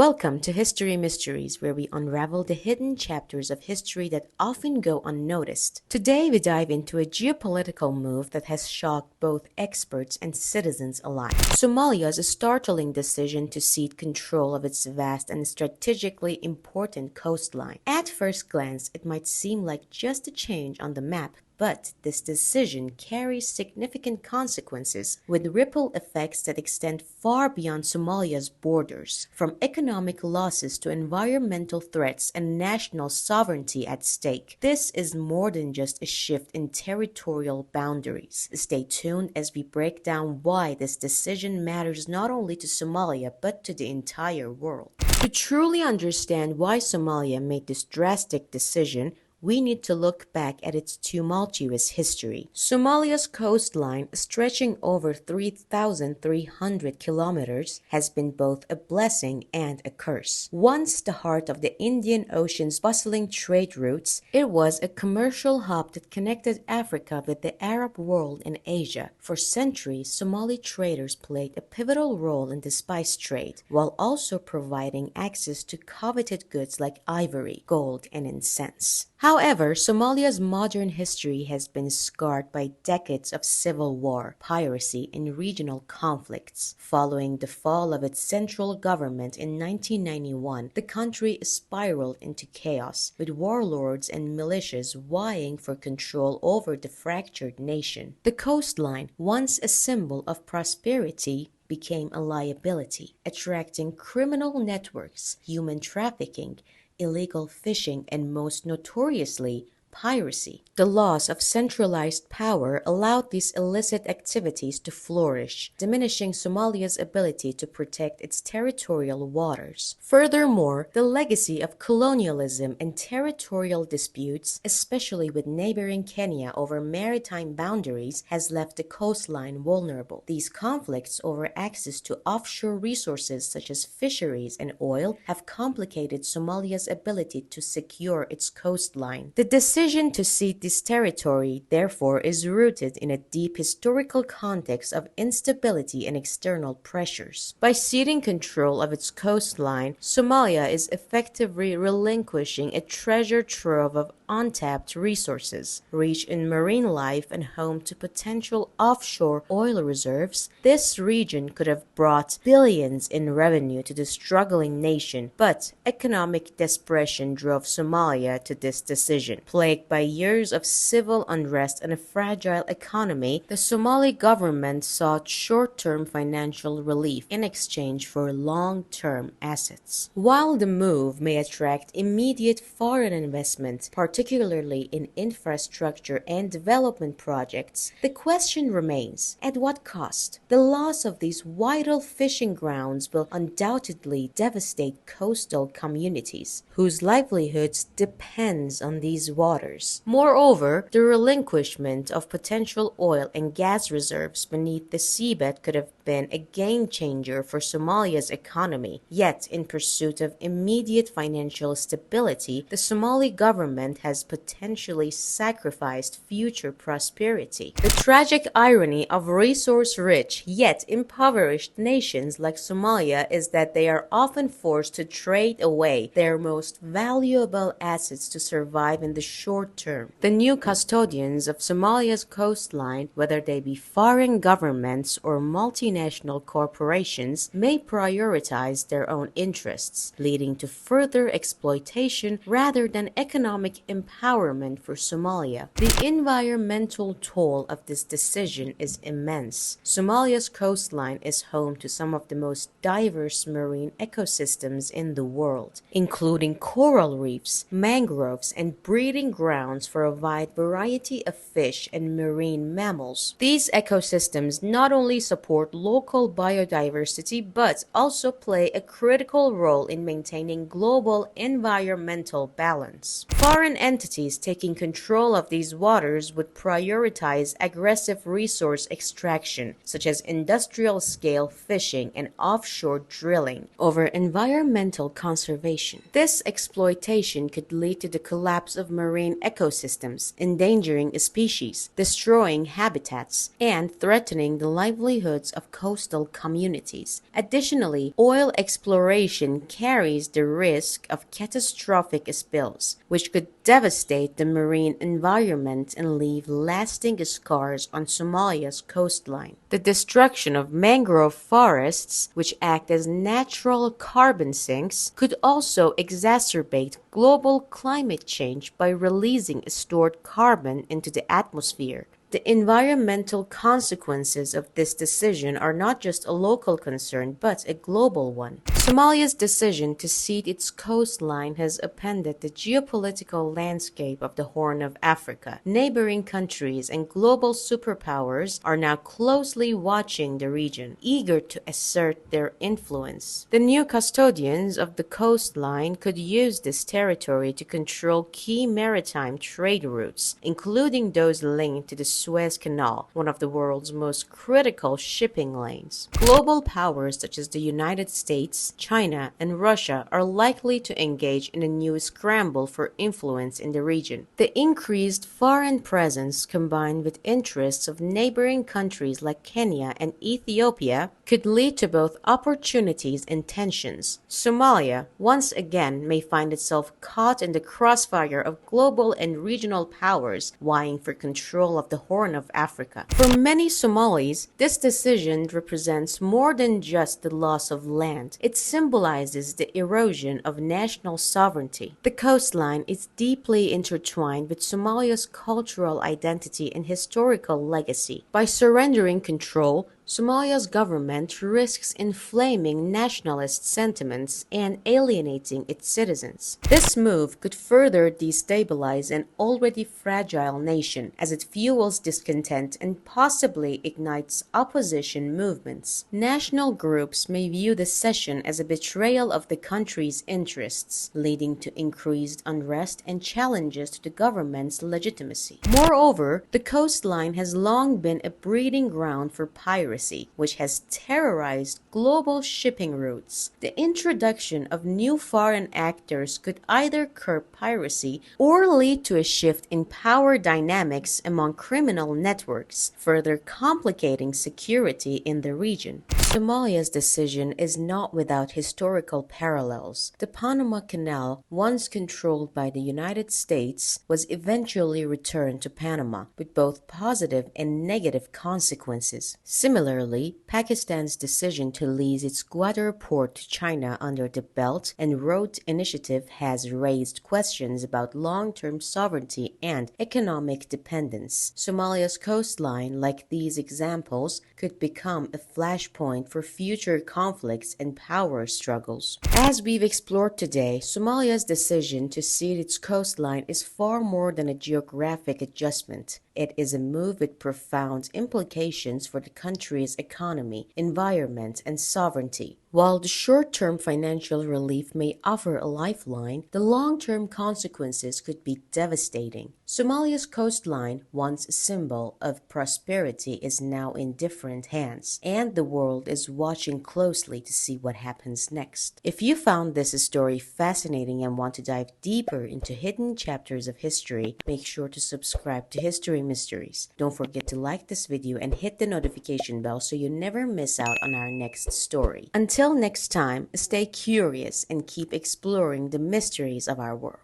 Welcome to History Mysteries, where we unravel the hidden chapters of history that often go unnoticed. Today, we dive into a geopolitical move that has shocked both experts and citizens alike. Somalia's startling decision to cede control of its vast and strategically important coastline. At first glance, it might seem like just a change on the map, but this decision carries significant consequences, with ripple effects that extend far beyond Somalia's borders, from economic losses to environmental threats and national sovereignty at stake. This is more than just a shift in territorial boundaries. Stay tuned as we break down why this decision matters not only to Somalia but to the entire world. To truly understand why Somalia made this drastic decision, we need to look back at its tumultuous history. Somalia's coastline, stretching over 3,300 kilometers, has been both a blessing and a curse. Once the heart of the Indian Ocean's bustling trade routes, it was a commercial hub that connected Africa with the Arab world and Asia. For centuries, Somali traders played a pivotal role in the spice trade, while also providing access to coveted goods like ivory, gold, and incense. However, Somalia's modern history has been scarred by decades of civil war, piracy, and regional conflicts. Following the fall of its central government in 1991, the country spiraled into chaos, with warlords and militias vying for control over the fractured nation. The coastline, once a symbol of prosperity, became a liability, attracting criminal networks, human trafficking, illegal fishing, and most notoriously, piracy. The loss of centralized power allowed these illicit activities to flourish, diminishing Somalia's ability to protect its territorial waters. Furthermore, the legacy of colonialism and territorial disputes, especially with neighboring Kenya over maritime boundaries, has left the coastline vulnerable. These conflicts over access to offshore resources such as fisheries and oil have complicated Somalia's ability to secure its coastline. The decision to cede this territory, therefore, is rooted in a deep historical context of instability and external pressures. By ceding control of its coastline, Somalia is effectively relinquishing a treasure trove of untapped resources. Rich in marine life and home to potential offshore oil reserves, this region could have brought billions in revenue to the struggling nation, but economic desperation drove Somalia to this decision. Plagued by years of civil unrest and a fragile economy, the Somali government sought short-term financial relief in exchange for long-term assets. While the move may attract immediate foreign investment, particularly in infrastructure and development projects, the question remains, at what cost? The loss of these vital fishing grounds will undoubtedly devastate coastal communities, whose livelihoods depends on these waters. Moreover, the relinquishment of potential oil and gas reserves beneath the seabed could have been a game changer for Somalia's economy. Yet, in pursuit of immediate financial stability, the Somali government has potentially sacrificed future prosperity. The tragic irony of resource-rich yet impoverished nations like Somalia is that they are often forced to trade away their most valuable assets to survive in the short term. The new custodians of Somalia's coastline, whether they be foreign governments or multinational corporations, may prioritize their own interests, leading to further exploitation rather than economic empowerment for Somalia. The environmental toll of this decision is immense. Somalia's coastline is home to some of the most diverse marine ecosystems in the world, including coral reefs, mangroves, and breeding grounds for a wide variety of fish and marine mammals. These ecosystems not only support local biodiversity but also play a critical role in maintaining global environmental balance. Foreign entities taking control of these waters would prioritize aggressive resource extraction, such as industrial-scale fishing and offshore drilling, over environmental conservation. This exploitation could lead to the collapse of marine ecosystems, endangering species, destroying habitats, and threatening the livelihoods of of coastal communities. Additionally, oil exploration carries the risk of catastrophic spills, which could devastate the marine environment and leave lasting scars on Somalia's coastline. The destruction of mangrove forests, which act as natural carbon sinks, could also exacerbate global climate change by releasing stored carbon into the atmosphere. The environmental consequences of this decision are not just a local concern, but a global one. Somalia's decision to cede its coastline has upended the geopolitical landscape of the Horn of Africa. Neighboring countries and global superpowers are now closely watching the region, eager to assert their influence. The new custodians of the coastline could use this territory to control key maritime trade routes, including those linked to the Suez Canal, one of the world's most critical shipping lanes. Global powers such as the United States, China, and Russia are likely to engage in a new scramble for influence in the region. The increased foreign presence combined with interests of neighboring countries like Kenya and Ethiopia could lead to both opportunities and tensions. Somalia, once again, may find itself caught in the crossfire of global and regional powers vying for control of the Horn of Africa. For many Somalis, this decision represents more than just the loss of land. It symbolizes the erosion of national sovereignty. The coastline is deeply intertwined with Somalia's cultural identity and historical legacy. By surrendering control, Somalia's government risks inflaming nationalist sentiments and alienating its citizens. This move could further destabilize an already fragile nation as it fuels discontent and possibly ignites opposition movements. National groups may view the cession as a betrayal of the country's interests, leading to increased unrest and challenges to the government's legitimacy. Moreover, the coastline has long been a breeding ground for piracy, which has terrorized global shipping routes. The introduction of new foreign actors could either curb piracy or lead to a shift in power dynamics among criminal networks, further complicating security in the region. Somalia's decision is not without historical parallels. The Panama Canal, once controlled by the United States, was eventually returned to Panama, with both positive and negative consequences. Similarly, Pakistan's decision to lease its Gwadar port to China under the Belt and Road Initiative has raised questions about long-term sovereignty and economic dependence. Somalia's coastline, like these examples, could become a flashpoint for future conflicts and power struggles. As we've explored today, Somalia's decision to cede its coastline is far more than a geographic adjustment. It is a move with profound implications for the country's economy, environment, and sovereignty. While the short-term financial relief may offer a lifeline, the long-term consequences could be devastating. Somalia's coastline, once a symbol of prosperity, is now in different hands, and the world is watching closely to see what happens next. If you found this story fascinating and want to dive deeper into hidden chapters of history, make sure to subscribe to History Mysteries. Don't forget to like this video and hit the notification bell so you never miss out on our next story. Until next time, stay curious and keep exploring the mysteries of our world.